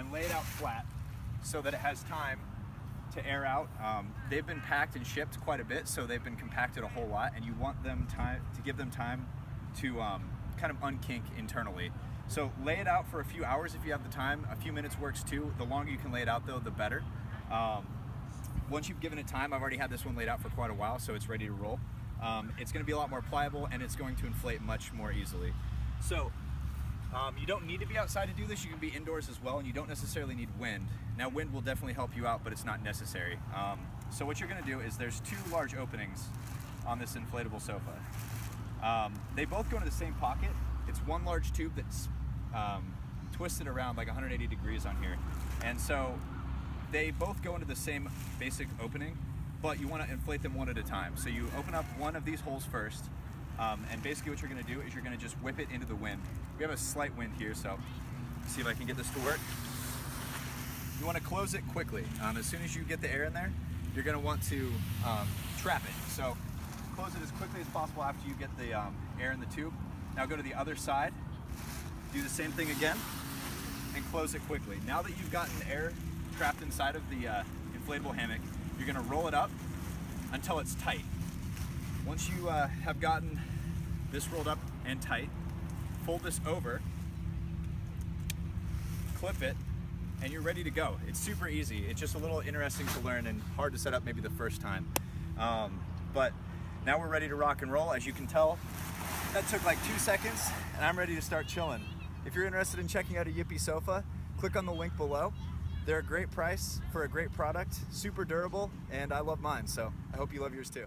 and lay it out flat so that it has time to air out. They've been packed and shipped quite a bit, so they've been compacted a whole lot, and you want them to give them time to kind of unkink internally. So lay it out for a few hours if you have the time. A few minutes works too. The longer you can lay it out though, the better. Once you've given it time, I've already had this one laid out for quite a while, so it's ready to roll. It's going to be a lot more pliable, and it's going to inflate much more easily. So you don't need to be outside to do this. You can be indoors as well, and you don't necessarily need wind. Now wind will definitely help you out, but it's not necessary. So what you're going to do is there's two large openings on this inflatable sofa. They both go into the same pocket. It's one large tube that's twisted around like 180 degrees on here, and so they both go into the same basic opening, but you want to inflate them one at a time. So you open up one of these holes first, and basically what you're going to do is you're going to just whip it into the wind. We have a slight wind here, so see if I can get this to work. You want to close it quickly. As soon as you get the air in there, you're going to want to trap it. So close it as quickly as possible after you get the air in the tube. Now go to the other side, do the same thing again, and close it quickly. Now that you've gotten air trapped inside of the inflatable hammock, you're going to roll it up until it's tight. Once you have gotten this rolled up and tight, fold this over, clip it, and you're ready to go. It's super easy. It's just a little interesting to learn and hard to set up maybe the first time. But now we're ready to rock and roll. As you can tell, that took like 2 seconds, and I'm ready to start chilling. If you're interested in checking out a Yippee sofa, click on the link below. They're a great price for a great product, super durable, and I love mine, so I hope you love yours too.